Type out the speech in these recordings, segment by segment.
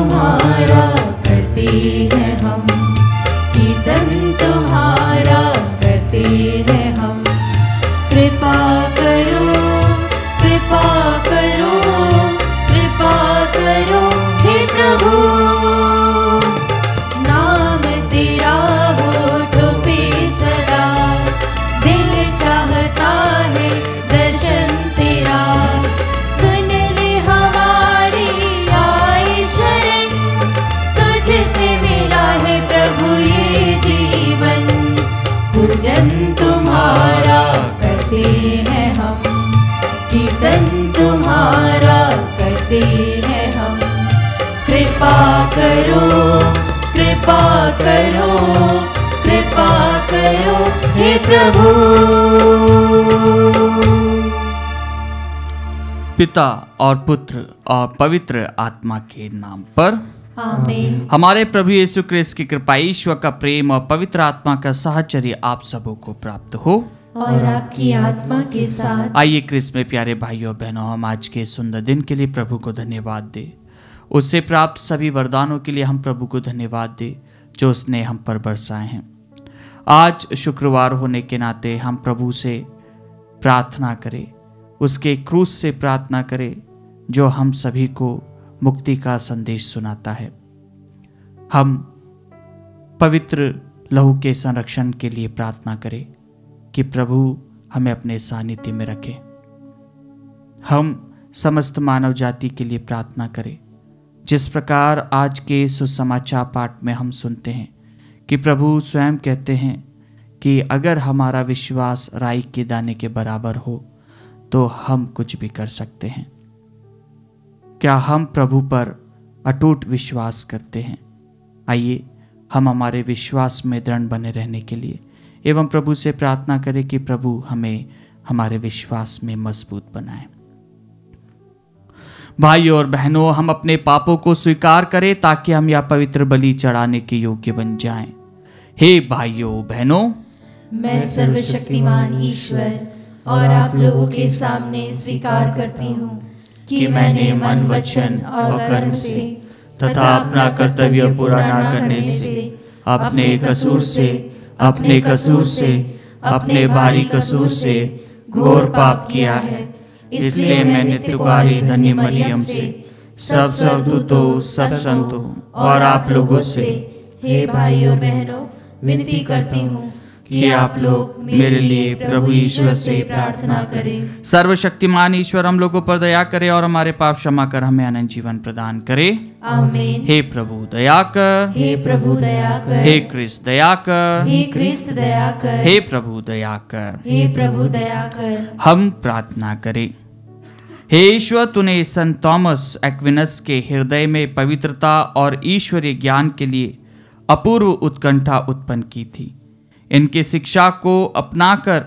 तुम्हारा करते हैं हम, कीर्तन तुम्हारा करते हैं हम। कृपा करो, कृपा करो, कृपा करो हे प्रभु। नाम तेरा होठों पे सदा, दिल चाहता है दर्शन तेरा। सुन ले हमारी आए शरण, तुझसे मिला है प्रभु ये जीवन। पूजन तुम्हारा करते हैं हम, कीर्तन तुम्हारा करते हैं हम। कृपा करो, कृपा करो, कृपा करो हे प्रभु। पिता और पुत्र और पवित्र आत्मा के नाम पर आमीन। हमारे प्रभु यीशु क्रिस्त की कृपा, ईश्वर का प्रेम और पवित्र आत्मा का साहचर्य आप सबों को प्राप्त हो और आपकी आत्मा के साथ। आइए क्रिस्त में प्यारे भाइयों बहनों, हम आज के सुंदर दिन के लिए प्रभु को धन्यवाद दे। उससे प्राप्त सभी वरदानों के लिए हम प्रभु को धन्यवाद दे जो उसने हम पर बरसाए हैं। आज शुक्रवार होने के नाते हम प्रभु से प्रार्थना करें, उसके क्रूस से प्रार्थना करें जो हम सभी को मुक्ति का संदेश सुनाता है। हम पवित्र लहू के संरक्षण के लिए प्रार्थना करें कि प्रभु हमें अपने सानिध्य में रखे। हम समस्त मानव जाति के लिए प्रार्थना करें, जिस प्रकार आज के सुसमाचार पाठ में हम सुनते हैं कि प्रभु स्वयं कहते हैं कि अगर हमारा विश्वास राई के दाने के बराबर हो तो हम कुछ भी कर सकते हैं। क्या हम प्रभु पर अटूट विश्वास करते हैं? आइए हम हमारे विश्वास में दृढ़ बने रहने के लिए एवं प्रभु से प्रार्थना करें कि प्रभु हमें हमारे विश्वास में मजबूत बनाए। भाइयों और बहनों, हम अपने पापों को स्वीकार करें ताकि हम यह पवित्र बलि चढ़ाने के योग्य बन जाएं। हे भाइयों बहनों, मैं सर्वशक्तिमान ईश्वर और आप लोगों के सामने स्वीकार करती हूँ कि मैंने मन, वचन और कर्म से तथा अपना कर्तव्य पूरा न करने से, अपने कसूर से, अपने भारी कसूर से घोर पाप किया है। इसलिए मैं नित्यकारी धन्य मरियम से, सब स्वर्गदूतों, सब संतों और आप लोगों से, हे भाइयों बहनों, विनती करती हूँ कि आप लोग मेरे लिए प्रभु ईश्वर से प्रार्थना करें। सर्वशक्तिमान ईश्वर हम लोगों पर दया करे और हमारे पाप क्षमा कर हमें अनंत जीवन प्रदान करे। आमीन। हे प्रभु दया कर, हे प्रभु दया कर, हे क्रिस्त दया कर, हे क्रिस्त दया कर, हे प्रभु दया कर, हे प्रभु दया कर। हम प्रार्थना करें। हे ईश्वर, तूने संत थॉमस एक्विनस के हृदय में पवित्रता और ईश्वरीय ज्ञान के लिए अपूर्व उत्कंठा उत्पन्न की थी। इनकी शिक्षा को अपनाकर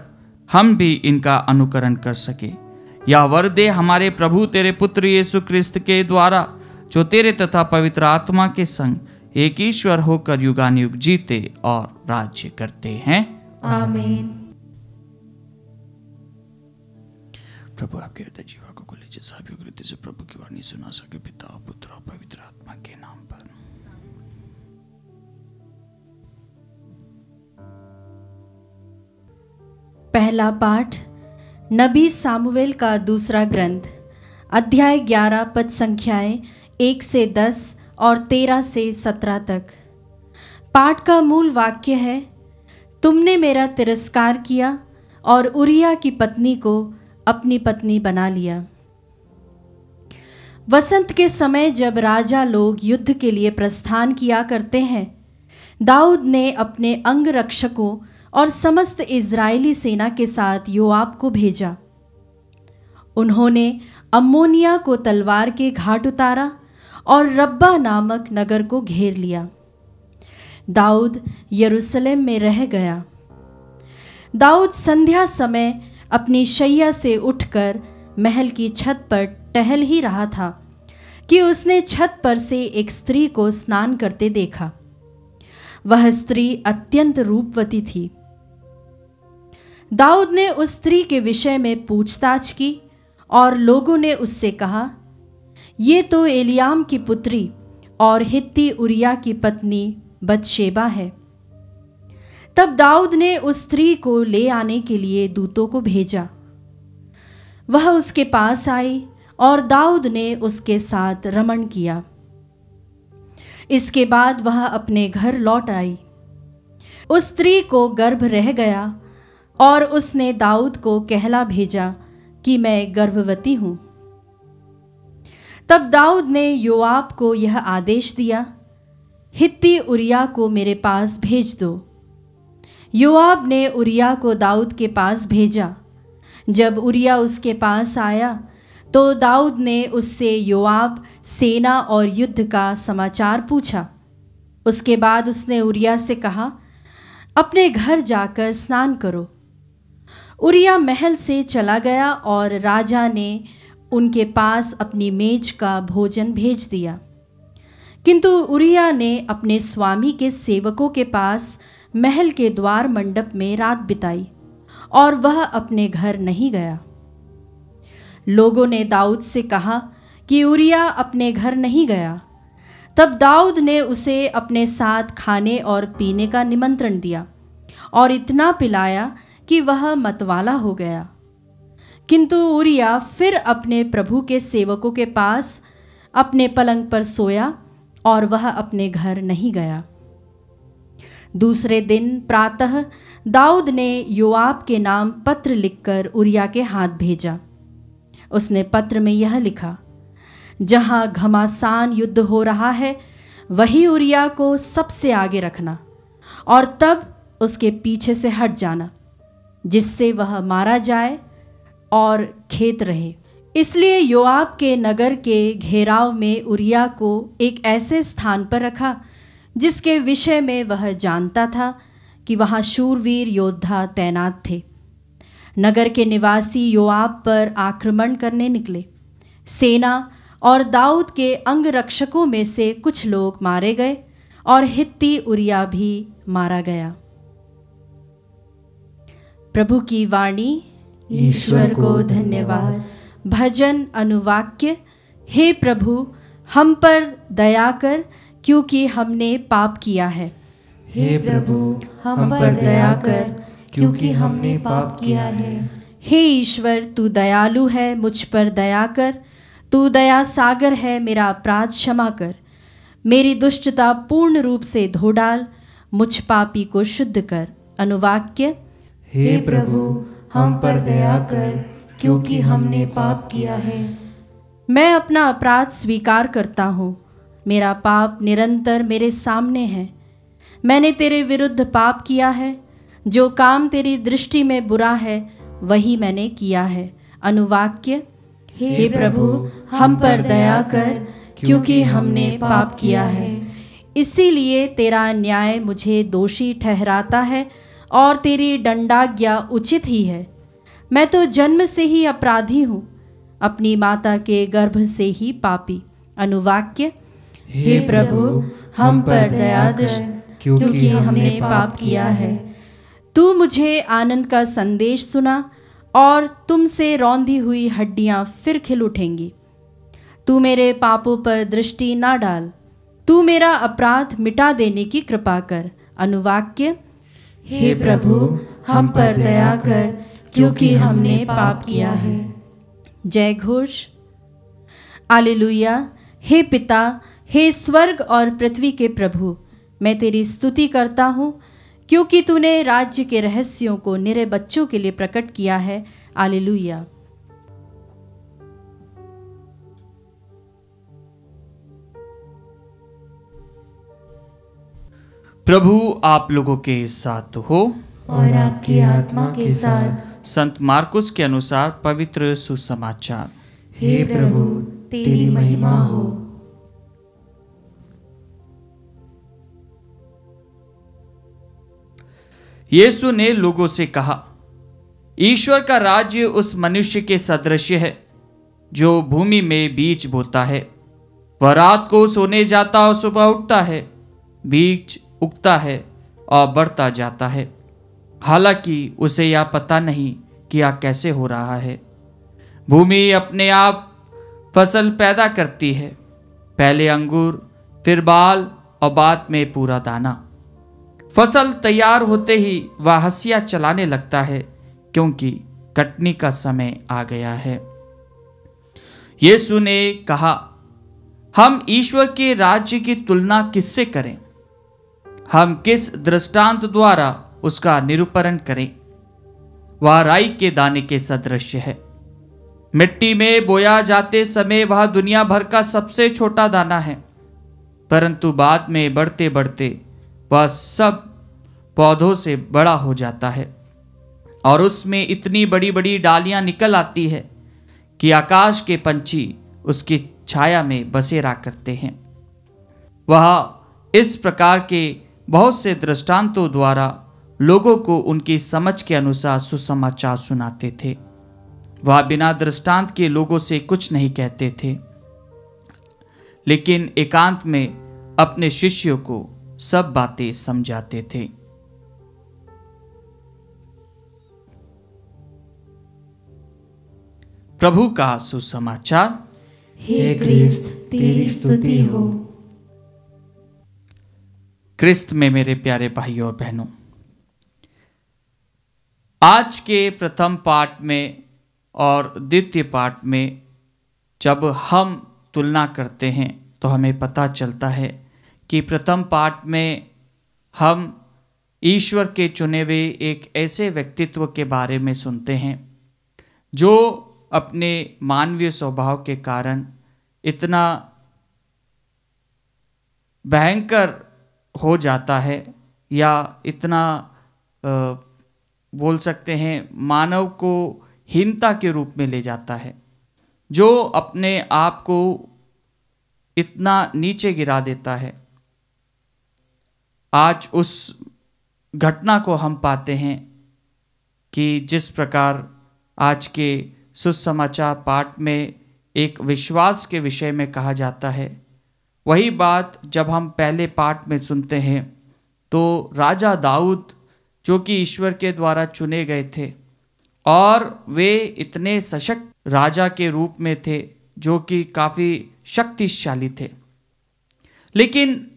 हम भी इनका अनुकरण कर सके। यह वर दे हमारे प्रभु तेरे पुत्र यीशु क्रिस्त के द्वारा, जो तेरे तथा पवित्र आत्मा के संग एक ईश्वर होकर युगानुयुग जीते और राज्य करते हैं। आमीन। प्रभु आपके हृदय जीवा को खुले, जिस रीति से प्रभु की वाणी सुना सके, पिता पुत्र और पवित्र आत्मा के नाम पर। पहला पाठ नबी सामुएल का दूसरा ग्रंथ, अध्याय 11 पद संख्याएं 1 से 10 और 13 से 17 तक। पाठ का मूल वाक्य है, तुमने मेरा तिरस्कार किया और उरिया की पत्नी को अपनी पत्नी बना लिया। वसंत के समय जब राजा लोग युद्ध के लिए प्रस्थान किया करते हैं, दाऊद ने अपने अंगरक्षकों और समस्त इज़राइली सेना के साथ योआब को भेजा। उन्होंने अम्मोनिया को तलवार के घाट उतारा और रब्बा नामक नगर को घेर लिया। दाऊद यरूशलेम में रह गया। दाऊद संध्या समय अपनी शैया से उठकर महल की छत पर टहल ही रहा था कि उसने छत पर से एक स्त्री को स्नान करते देखा। वह स्त्री अत्यंत रूपवती थी। दाऊद ने उस स्त्री के विषय में पूछताछ की और लोगों ने उससे कहा, ये तो एलियाम की पुत्री और हित्ती उरिया की पत्नी बतशेबा है। तब दाऊद ने उस स्त्री को ले आने के लिए दूतों को भेजा। वह उसके पास आई और दाऊद ने उसके साथ रमण किया। इसके बाद वह अपने घर लौट आई। उस स्त्री को गर्भ रह गया और उसने दाऊद को कहला भेजा कि मैं गर्भवती हूं। तब दाऊद ने योआब को यह आदेश दिया, हित्ती उरिया को मेरे पास भेज दो। योआब ने उरिया को दाऊद के पास भेजा। जब उरिया उसके पास आया तो दाऊद ने उससे योआब, सेना और युद्ध का समाचार पूछा। उसके बाद उसने उरिया से कहा, अपने घर जाकर स्नान करो। उरिया महल से चला गया और राजा ने उनके पास अपनी मेज का भोजन भेज दिया। किंतु उरिया ने अपने स्वामी के सेवकों के पास महल के द्वार मंडप में रात बिताई और वह अपने घर नहीं गया। लोगों ने दाऊद से कहा कि उरिया अपने घर नहीं गया। तब दाऊद ने उसे अपने साथ खाने और पीने का निमंत्रण दिया और इतना पिलाया कि वह मतवाला हो गया। किंतु उरिया फिर अपने प्रभु के सेवकों के पास अपने पलंग पर सोया और वह अपने घर नहीं गया। दूसरे दिन प्रातः दाऊद ने योआब के नाम पत्र लिखकर उरिया के हाथ भेजा। उसने पत्र में यह लिखा, जहां घमासान युद्ध हो रहा है वही उरिया को सबसे आगे रखना और तब उसके पीछे से हट जाना, जिससे वह मारा जाए और खेत रहे। इसलिए योआब के नगर के घेराव में उरिया को एक ऐसे स्थान पर रखा जिसके विषय में वह जानता था कि वहाँ शूरवीर योद्धा तैनात थे। नगर के निवासी योआब पर आक्रमण करने निकले। सेना और दाऊद के अंगरक्षकों में से कुछ लोग मारे गए और हित्ती उरिया भी मारा गया। प्रभु की वाणी। ईश्वर को धन्यवाद। भजन अनुवाक्य। हे प्रभु, हम पर दया कर, क्योंकि हमने पाप किया है। हे प्रभु, हम पर दया कर, क्योंकि हमने पाप किया है। हे ईश्वर, तू दयालु है, मुझ पर दया कर। तू दया सागर है, मेरा अपराध क्षमा कर। मेरी दुष्टता पूर्ण रूप से धो डाल, मुझ पापी को शुद्ध कर। अनुवाक्य। हे प्रभु, हम पर दया कर, क्योंकि हमने पाप किया है। मैं अपना अपराध स्वीकार करता हूँ। मेरा पाप निरंतर मेरे सामने है। मैंने तेरे विरुद्ध पाप किया है। जो काम तेरी दृष्टि में बुरा है वही मैंने किया है। अनुवाक्य। हे प्रभु, हम पर दया कर, क्योंकि हमने पाप किया है। इसीलिए तेरा न्याय मुझे दोषी ठहराता है और तेरी दंडाज्ञा उचित ही है। मैं तो जन्म से ही अपराधी हूँ, अपनी माता के गर्भ से ही पापी। अनुवाक्य। हे प्रभु, हम पर दया कर, क्योंकि हमने पाप किया है। तू मुझे आनंद का संदेश सुना और तुमसे रौंदी हुई हड्डियां फिर खिल उठेंगी। तू मेरे पापों पर दृष्टि ना डाल। तू मेरा अपराध मिटा देने की कृपा कर। अनुवाक्य। हे प्रभु, हम पर दया कर, क्योंकि हमने पाप किया है। जय घोष। हालेलुया। हे पिता, हे स्वर्ग और पृथ्वी के प्रभु, मैं तेरी स्तुति करता हूँ, क्योंकि तूने राज्य के रहस्यों को निरे बच्चों के लिए प्रकट किया है। हालेलुया। प्रभु आप लोगों के साथ हो और आपकी आत्मा के साथ। संत मार्कुस के अनुसार पवित्र सुसमाचार। हे प्रभु, तेरी महिमा हो। यीशु ने लोगों से कहा, ईश्वर का राज्य उस मनुष्य के सदृश है जो भूमि में बीज बोता है। वह रात को सोने जाता और सुबह उठता है, बीज उगता है और बढ़ता जाता है, हालांकि उसे यह पता नहीं कि यह कैसे हो रहा है। भूमि अपने आप फसल पैदा करती है, पहले अंगूर, फिर बाल और बाद में पूरा दाना। फसल तैयार होते ही वह हंसिया चलाने लगता है, क्योंकि कटनी का समय आ गया है। यीशु ने कहा, हम ईश्वर के राज्य की तुलना किससे करें? हम किस दृष्टांत द्वारा उसका निरूपण करें? वह राई के दाने के सदृश है। मिट्टी में बोया जाते समय वह दुनिया भर का सबसे छोटा दाना है, परंतु बाद में बढ़ते बढ़ते वह सब पौधों से बड़ा हो जाता है और उसमें इतनी बड़ी बड़ी डालियां निकल आती है कि आकाश के पंछी उसकी छाया में बसेरा करते हैं। वह इस प्रकार के बहुत से दृष्टांतों द्वारा लोगों को उनकी समझ के अनुसार सुसमाचार सुनाते थे। वह बिना दृष्टांत के लोगों से कुछ नहीं कहते थे, लेकिन एकांत में अपने शिष्यों को सब बातें समझाते थे। प्रभु का सुसमाचार। हे क्रिस्त, तेरी स्तुति हो। क्रिस्त में मेरे प्यारे भाइयों और बहनों, आज के प्रथम पाठ में और द्वितीय पाठ में जब हम तुलना करते हैं तो हमें पता चलता है कि प्रथम पाठ में हम ईश्वर के चुने हुए एक ऐसे व्यक्तित्व के बारे में सुनते हैं जो अपने मानवीय स्वभाव के कारण इतना भयंकर हो जाता है, या इतना बोल सकते हैं मानव को हीनता के रूप में ले जाता है, जो अपने आप को इतना नीचे गिरा देता है। आज उस घटना को हम पाते हैं कि जिस प्रकार आज के सुसमाचार पाठ में एक विश्वास के विषय में कहा जाता है, वही बात जब हम पहले पाठ में सुनते हैं तो राजा दाऊद, जो कि ईश्वर के द्वारा चुने गए थे और वे इतने सशक्त राजा के रूप में थे, जो कि काफ़ी शक्तिशाली थे, लेकिन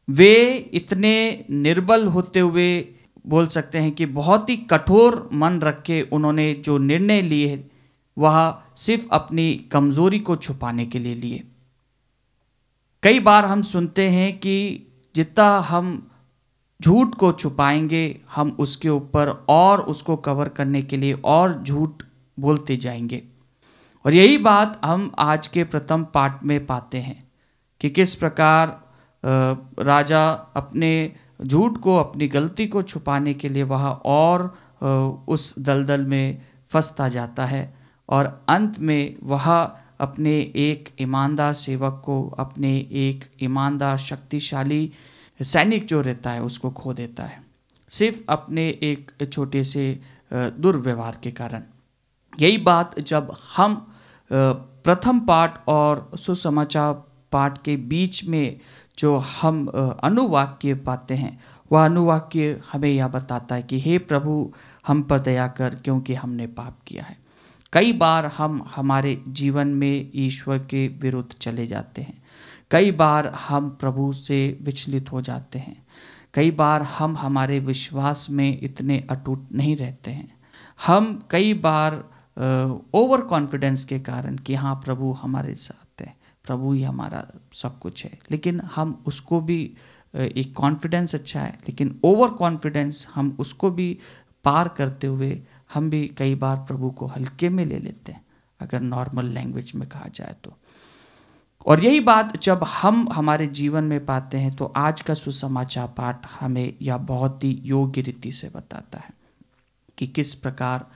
वे इतने निर्बल होते हुए बोल सकते हैं कि बहुत ही कठोर मन रख के उन्होंने जो निर्णय लिए वह सिर्फ अपनी कमजोरी को छुपाने के लिए लिए। कई बार हम सुनते हैं कि जितना हम झूठ को छुपाएंगे, हम उसके ऊपर और उसको कवर करने के लिए और झूठ बोलते जाएंगे। और यही बात हम आज के प्रथम पाठ में पाते हैं कि किस प्रकार राजा अपने झूठ को, अपनी गलती को छुपाने के लिए वह और उस दलदल में फंसता जाता है, और अंत में वह अपने एक ईमानदार सेवक को, अपने एक ईमानदार शक्तिशाली सैनिक जो रहता है उसको खो देता है, सिर्फ अपने एक छोटे से दुर्व्यवहार के कारण। यही बात जब हम प्रथम पाठ और सुसमाचार पाठ के बीच में जो हम अनुवाक्य पाते हैं, वह अनुवाक्य हमें यह बताता है कि हे प्रभु, हम पर दया कर, क्योंकि हमने पाप किया है। कई बार हम हमारे जीवन में ईश्वर के विरुद्ध चले जाते हैं, कई बार हम प्रभु से विचलित हो जाते हैं, कई बार हम हमारे विश्वास में इतने अटूट नहीं रहते हैं। हम कई बार ओवर कॉन्फिडेंस के कारण कि हाँ प्रभु हमारे साथ है, प्रभु ही हमारा सब कुछ है, लेकिन हम उसको भी एक कॉन्फिडेंस अच्छा है, लेकिन ओवर कॉन्फिडेंस हम उसको भी पार करते हुए हम भी कई बार प्रभु को हल्के में ले लेते हैं, अगर नॉर्मल लैंग्वेज में कहा जाए तो। और यही बात जब हम हमारे जीवन में पाते हैं तो आज का सुसमाचार पाठ हमें यह बहुत ही योग्य रीति से बताता है कि किस प्रकार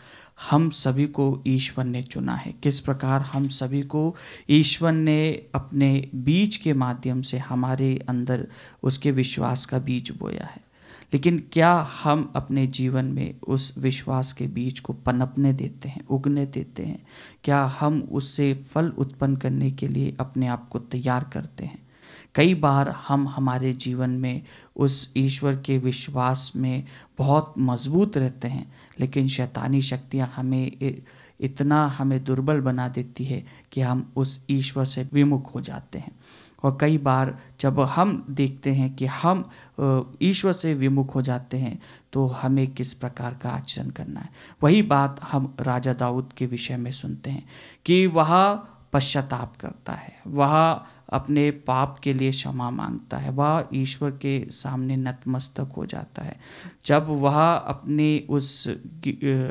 हम सभी को ईश्वर ने चुना है, किस प्रकार हम सभी को ईश्वर ने अपने बीज के माध्यम से हमारे अंदर उसके विश्वास का बीज बोया है। लेकिन क्या हम अपने जीवन में उस विश्वास के बीज को पनपने देते हैं, उगने देते हैं? क्या हम उससे फल उत्पन्न करने के लिए अपने आप को तैयार करते हैं? कई बार हम हमारे जीवन में उस ईश्वर के विश्वास में बहुत मजबूत रहते हैं, लेकिन शैतानी शक्तियाँ हमें दुर्बल बना देती है कि हम उस ईश्वर से विमुख हो जाते हैं। और कई बार जब हम देखते हैं कि हम ईश्वर से विमुख हो जाते हैं तो हमें किस प्रकार का आचरण करना है। वही बात हम राजा दाऊद के विषय में सुनते हैं कि वह पश्चाताप करता है, वह अपने पाप के लिए क्षमा मांगता है, वह ईश्वर के सामने नतमस्तक हो जाता है। जब वह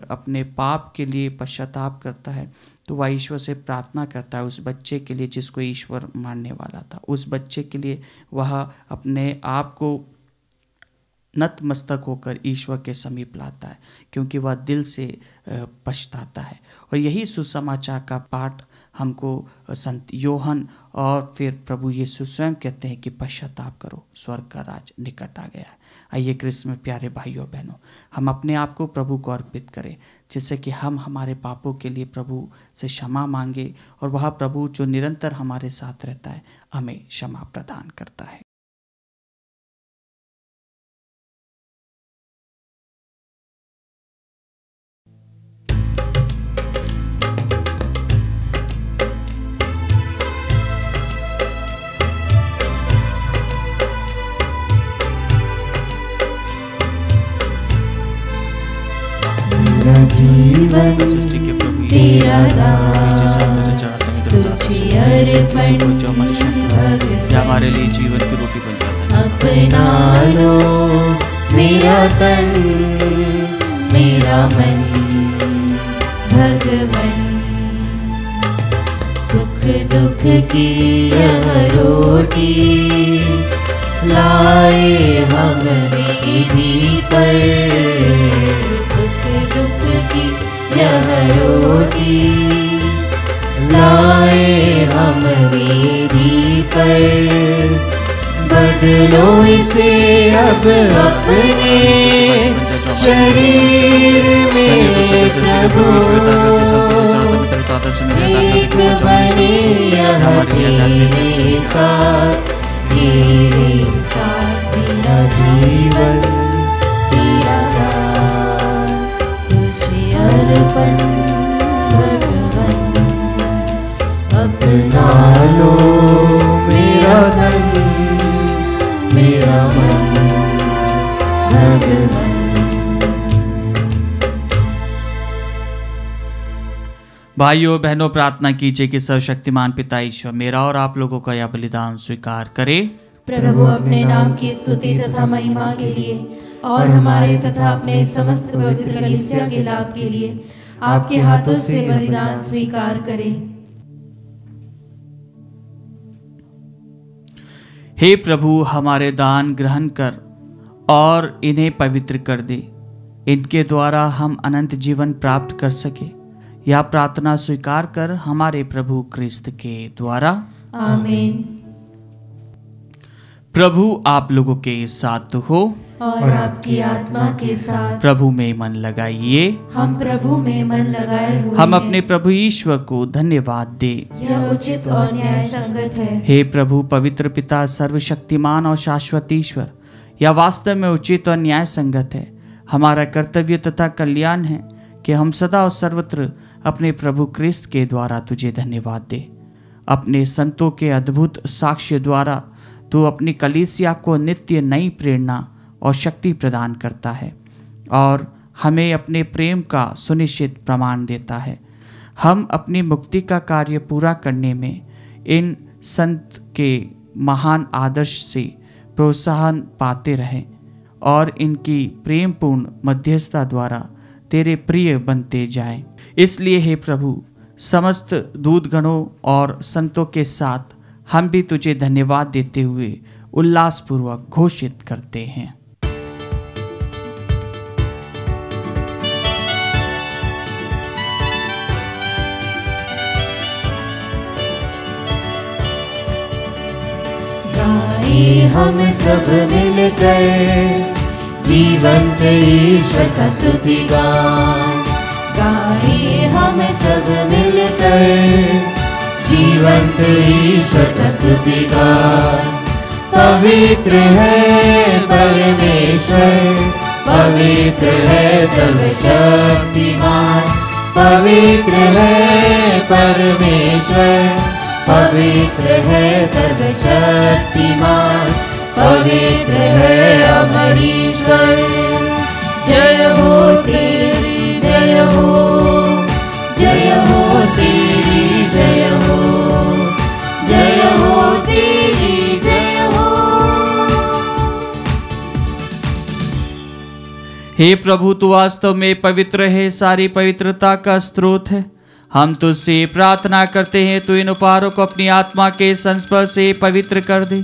अपने पाप के लिए पश्चाताप करता है तो वह ईश्वर से प्रार्थना करता है उस बच्चे के लिए जिसको ईश्वर मारने वाला था। उस बच्चे के लिए वह अपने आप को नतमस्तक होकर ईश्वर के समीप लाता है, क्योंकि वह दिल से पछताता है। और यही सुसमाचार का पाठ हमको संत योहन और फिर प्रभु यीशु स्वयं कहते हैं कि पश्चाताप करो, स्वर्ग का राज निकट आ गया है। आइए क्रिस्त में प्यारे भाइयों बहनों, हम अपने आप को प्रभु को अर्पित करें, जिससे कि हम हमारे पापों के लिए प्रभु से क्षमा मांगे और वह प्रभु जो निरंतर हमारे साथ रहता है हमें क्षमा प्रदान करता है। जीवन तेरा दान तुझे अर्पण जो हमारे लिए जीवन की रोटी बन जाता है। अपना लो मेरा तन मेरा मन भगवन, सुख दुख की यह रोटी लाए हम वेदी पर, सुख दुख की यह रोटी लाए हम वेदी पर, बदलो इसे अब अपने शरीर में प्रभु, एक बने यह तेरे साथ तेरा जीवन तेरा दान तुझे अर्पण भगवन, अपना लो मेरा तन मेरा मन भगवन। भाइयों बहनों, प्रार्थना कीजिए कि सर्वशक्तिमान पिता ईश्वर मेरा और आप लोगों का यह बलिदान स्वीकार करे। प्रभु अपने नाम की स्तुति तथा महिमा के लिए और हमारे तथा अपने समस्त पवित्र कलीसिया के लाभ के लिए आपके हाथों से बलिदान स्वीकार करें। हे प्रभु, हमारे दान ग्रहण कर और इन्हें पवित्र कर दे, इनके द्वारा हम अनंत जीवन प्राप्त कर सके। यह प्रार्थना स्वीकार कर हमारे प्रभु क्रिस्त के द्वारा, आमीन। प्रभु आप लोगों के साथ हो और आपकी आत्मा के साथ। प्रभु में मन लगाइए। हम प्रभु में मन लगाए हुए हम अपने प्रभु ईश्वर को धन्यवाद दे। यह उचित और न्याय संगत है। हे प्रभु पवित्र पिता, सर्वशक्तिमान और शाश्वत ईश्वर, यह वास्तव में उचित और न्याय संगत है। हमारा कर्तव्य तथा कल्याण है कि हम सदा और सर्वत्र अपने प्रभु क्रिस्त के द्वारा तुझे धन्यवाद दे। अपने संतों के अद्भुत साक्ष्य द्वारा तू अपनी कलीसिया को नित्य नई प्रेरणा और शक्ति प्रदान करता है और हमें अपने प्रेम का सुनिश्चित प्रमाण देता है। हम अपनी मुक्ति का कार्य पूरा करने में इन संत के महान आदर्श से प्रोत्साहन पाते रहें और इनकी प्रेमपूर्ण मध्यस्थता द्वारा तेरे प्रिय बनते जाएं। इसलिए हे प्रभु, समस्त दूतगणों और संतों के साथ हम भी तुझे धन्यवाद देते हुए उल्लासपूर्वक घोषित करते हैं। गाए हम सब मिलकर जीवंत ईश्वर का स्तुति गान, गाए हम सब मिलकर जीवंत ईश्वर का स्तुति गान। पवित्र है परमेश्वर, पवित्र है सर्वशक्तिमान, पवित्र है परमेश्वर, पवित्र है सर्वशक्तिमान, पवित्र है अमर ईश्वर। जय हो तेरी जय हो, जय हो तेरी जय हो, जय हो तेरी जय हो। हे प्रभु, तू वास्तव में पवित्र है, सारी पवित्रता का स्रोत है। हम तुझसे प्रार्थना करते हैं, तू इन उपहारों को अपनी आत्मा के संस्पर्श से पवित्र कर दे,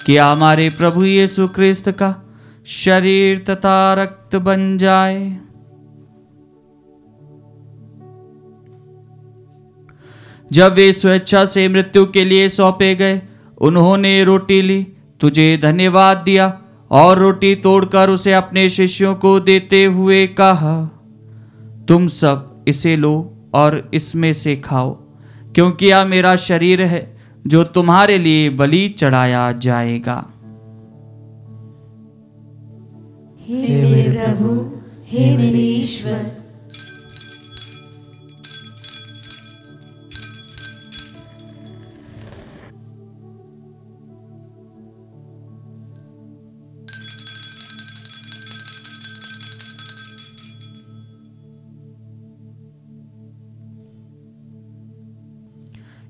कि हमारे प्रभु यीशु क्रिस्त का शरीर तथा रक्त बन जाए। जब वे स्वेच्छा से मृत्यु के लिए सौंपे गए, उन्होंने रोटी ली, तुझे धन्यवाद दिया और रोटी तोड़कर उसे अपने शिष्यों को देते हुए कहा, तुम सब इसे लो और इसमें से खाओ, क्योंकि यह मेरा शरीर है जो तुम्हारे लिए बलि चढ़ाया जाएगा। हे मेरे प्रभु, हे मेरे ईश्वर।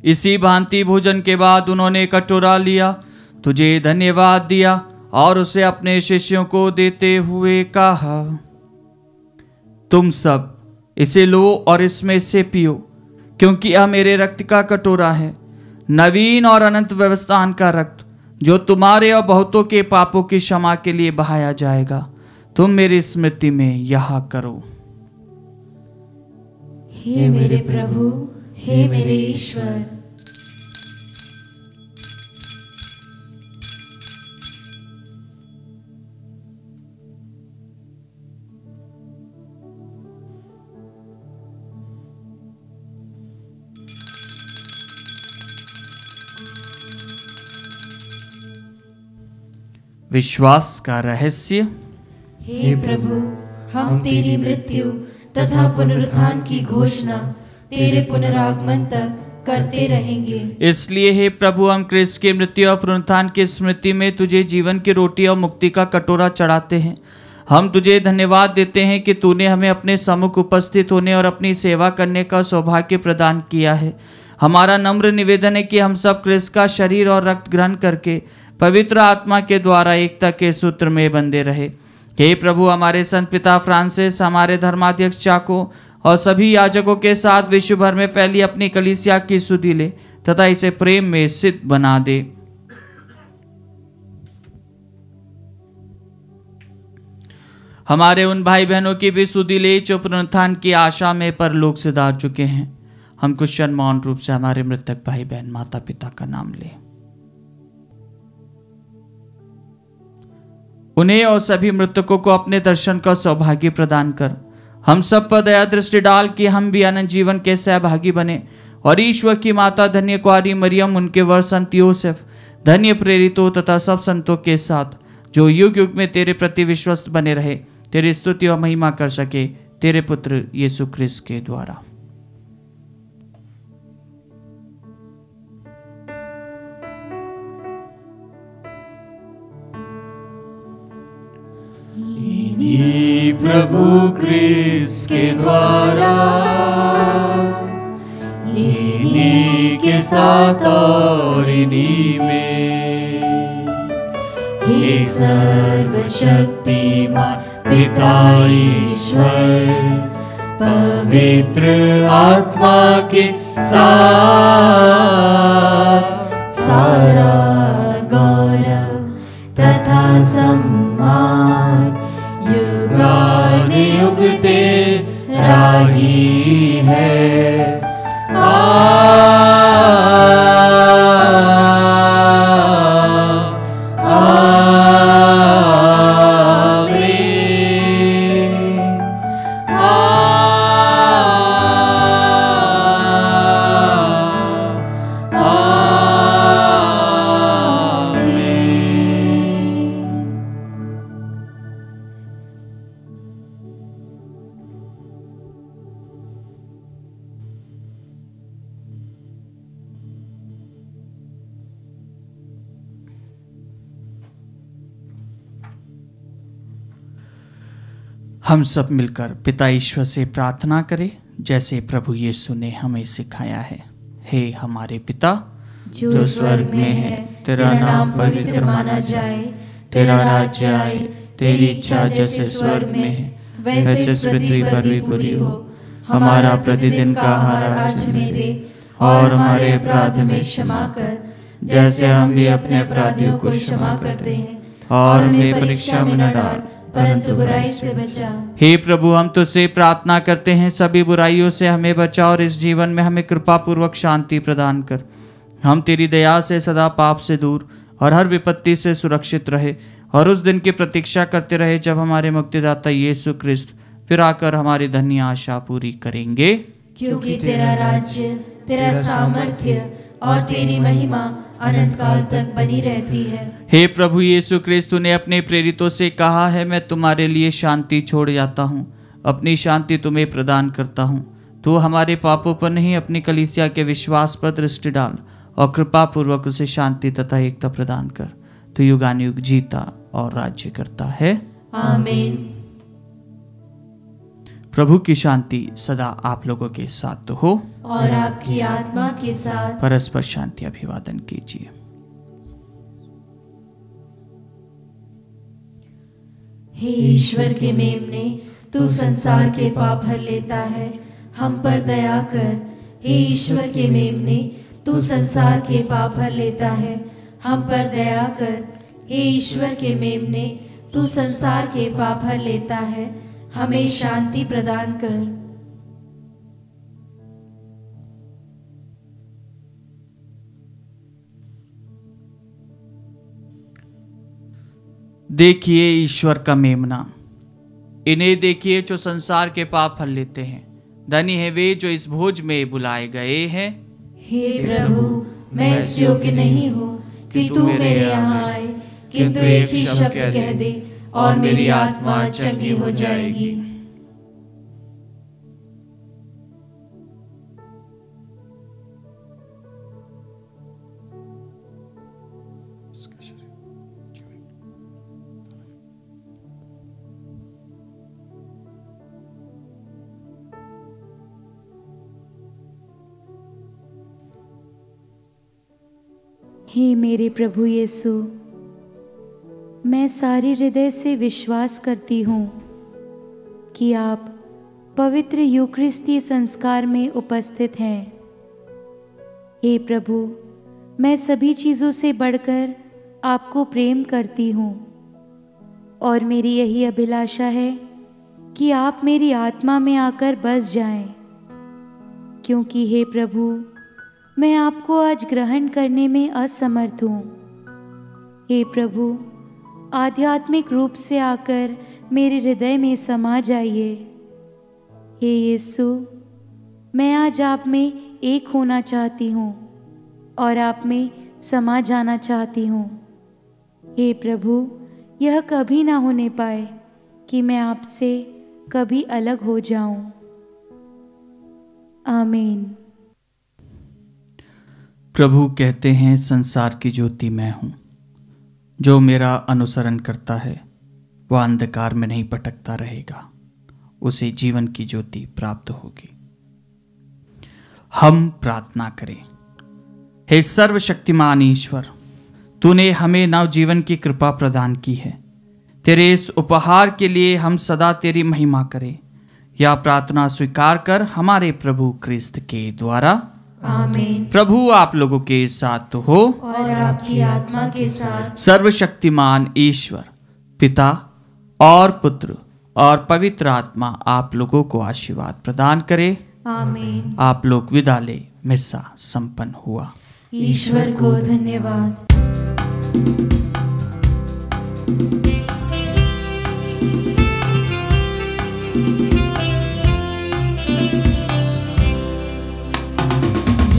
इसी भांति भोजन के बाद उन्होंने कटोरा लिया, तुझे धन्यवाद दिया और उसे अपने शिष्यों को देते हुए कहा, तुम सब इसे लो और इसमें से पियो, क्योंकि यह मेरे रक्त का कटोरा है, नवीन और अनंत व्यवस्थान का रक्त, जो तुम्हारे और बहुतों के पापों की क्षमा के लिए बहाया जाएगा। तुम मेरी स्मृति में यह करो। हे मेरे प्रभु, हे मेरे ईश्वर। विश्वास का रहस्य। हे प्रभु, हम तेरी मृत्यु तथा पुनरुत्थान की घोषणा तेरे पुनरागमन तक करते रहेंगे। इसलिए हे प्रभु, हम क्रिस्त की मृत्यु और पुनरुत्थान की स्मृति में तुझे जीवन की रोटी और मुक्ति का कटोरा चढ़ाते हैं। हम तुझे धन्यवाद देते हैं कि तूने हमें अपने सम्मुख उपस्थित होने और अपनी सेवा करने का सौभाग्य प्रदान किया है। हमारा नम्र निवेदन है कि हम सब क्रिस्त का शरीर और रक्त ग्रहण करके पवित्र आत्मा के द्वारा एकता के सूत्र में बंधे रहे। हे प्रभु, हमारे संत पिता फ्रांसिस, हमारे धर्माध्यक्ष चाको और सभी याजकों के साथ विश्व भर में फैली अपनी कलीसिया की सुधि ले तथा इसे प्रेम में सिद्ध बना दे। हमारे उन भाई बहनों की भी सुधि ले जो पुनरुत्थान की आशा में परलोक से सिधार चुके हैं। हम कुछ मौन रूप से हमारे मृतक भाई बहन माता पिता का नाम ले। उन्हें और सभी मृतकों को अपने दर्शन का सौभाग्य प्रदान कर हम सब पर दया दृष्टि डाल कि हम भी अनंत जीवन के सहभागी बने और ईश्वर की माता धन्य कुआरी मरियम, उनके वर संत योसेफ, धन्य प्रेरितों तथा सब संतों के साथ जो युग युग में तेरे प्रति विश्वस्त बने रहे, तेरी स्तुति और महिमा कर सके, तेरे पुत्र यीशु क्रिस्त के द्वारा। प्रभु क्रिस्त के द्वारा, इन्हीं के साथ और इन्हीं में, हे सर्वशक्तिमान पिता ईश्वर, पवित्र आत्मा के साथ सारा गौरव तथा सम्मान युगानुयुग तेरा ही है। हम सब मिलकर पिता ईश्वर से प्रार्थना करें जैसे प्रभु यीशु ने हमें सिखाया है। हे हमारे पिता जो स्वर्ग में है, तेरा नाम पवित्र माना जाए, तेरा राज्य आए, तेरी इच्छा जैसे स्वर्ग में है वैसे पृथ्वी पर भी पूरी हो। हमारा प्रतिदिन का आहार आज हमें दे, और हमारे अपराध में क्षमा कर जैसे हम भी अपने अपराधियों को क्षमा करते हैं, और हमें परीक्षा में न डाल परंतु बुराई से बचा। हे प्रभु, हम तुझसे प्रार्थना करते हैं, सभी बुराइयों से हमें बचा और इस जीवन में हमें कृपा पूर्वक शांति प्रदान कर। हम तेरी दया से सदा पाप से दूर और हर विपत्ति से सुरक्षित रहे, और उस दिन की प्रतीक्षा करते रहे जब हमारे मुक्तिदाता यीशु क्रिस्त फिर आकर हमारी धन्य आशा पूरी करेंगे। क्योंकि तेरा राज्य, तेरा सामर्थ्य और तेरी महिमा अनंत काल तक बनी रहती है। हे प्रभु यीशु क्रिस्त, तूने अपने प्रेरितों से कहा है, मैं तुम्हारे लिए शांति छोड़ जाता हूँ, अपनी शांति तुम्हें प्रदान करता हूँ। तू हमारे पापों पर नहीं, अपनी कलीसिया के विश्वास पर दृष्टि डाल और कृपा पूर्वक उसे शांति तथा एकता प्रदान कर। तू युगानुयुग जीता और राज्य करता है। आमीन। प्रभु की शांति सदा आप लोगों के साथ तो हो, और आपकी आत्मा के साथ। परस्पर शांति अभिवादन कीजिए। हे ईश्वर के मेमने, तू संसार के पाप हर लेता है, हम पर दया कर। हे ईश्वर के मेमने, तू संसार के पाप हर लेता है, हम पर दया कर। हे ईश्वर के मेमने, तू संसार के पाप हर लेता है, हमें शांति प्रदान कर। देखिए ईश्वर का मेमना, इन्हें देखिए जो संसार के पाप हर लेते हैं। धनी है वे जो इस भोज में बुलाए गए हैं। हे प्रभु, मैं इस योग्य नहीं हूँ कि तू मेरे यहाँ आए, किंतु एक ही शब्द कह दे और मेरी आत्मा चंगी हो जाएगी। हे मेरे प्रभु यीशु, मैं सारे हृदय से विश्वास करती हूँ कि आप पवित्र यूकरिस्ती संस्कार में उपस्थित हैं। हे प्रभु, मैं सभी चीज़ों से बढ़कर आपको प्रेम करती हूँ, और मेरी यही अभिलाषा है कि आप मेरी आत्मा में आकर बस जाएं, क्योंकि हे प्रभु, मैं आपको आज ग्रहण करने में असमर्थ हूँ। हे प्रभु, आध्यात्मिक रूप से आकर मेरे हृदय में समा जाइए। हे यीशु, मैं आज आप में एक होना चाहती हूँ और आप में समा जाना चाहती हूँ। हे प्रभु, यह कभी ना होने पाए कि मैं आपसे कभी अलग हो जाऊं। आमीन। प्रभु कहते हैं, संसार की ज्योति मैं हूँ, जो मेरा अनुसरण करता है वह अंधकार में नहीं भटकता रहेगा, उसे जीवन की ज्योति प्राप्त होगी। हम प्रार्थना करें। हे सर्वशक्तिमान ईश्वर, तूने हमें नव जीवन की कृपा प्रदान की है। तेरे इस उपहार के लिए हम सदा तेरी महिमा करें। यह प्रार्थना स्वीकार कर हमारे प्रभु क्रिस्त के द्वारा। आमीन। प्रभु आप लोगों के साथ हो, और आपकी आत्मा के साथ। सर्वशक्तिमान ईश्वर पिता और पुत्र और पवित्र आत्मा आप लोगों को आशीर्वाद प्रदान करे। आमीन। आप लोग विदा ले। मिस्सा संपन्न हुआ। ईश्वर को धन्यवाद।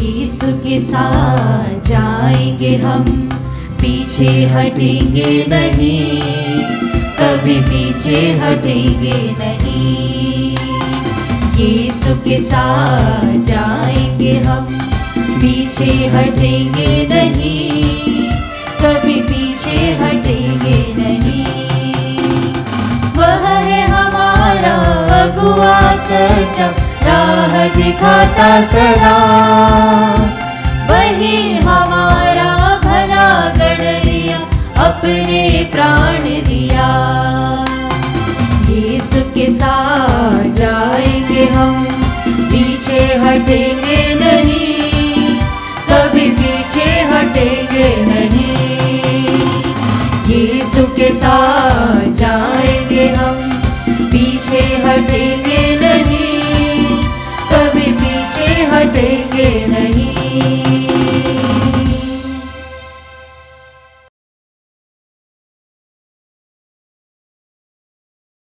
यीशु के साथ जाएंगे हम, पीछे हटेंगे नहीं, कभी पीछे हटेंगे नहीं। यीशु के साथ जाएंगे हम, पीछे हटेंगे नहीं, कभी पीछे हटेंगे नहीं। वह है हमारा सच्चा, राह दिखाता सदा। वही हमारा भला गडरिया, अपने प्राण दिया। यीशु के साथ जाएंगे हम, पीछे हटेंगे नहीं, कभी पीछे हटेंगे नहीं। यीशु के साथ जाएंगे हम, पीछे हटेंगे नहीं, कभी पीछे हटेंगे नहीं।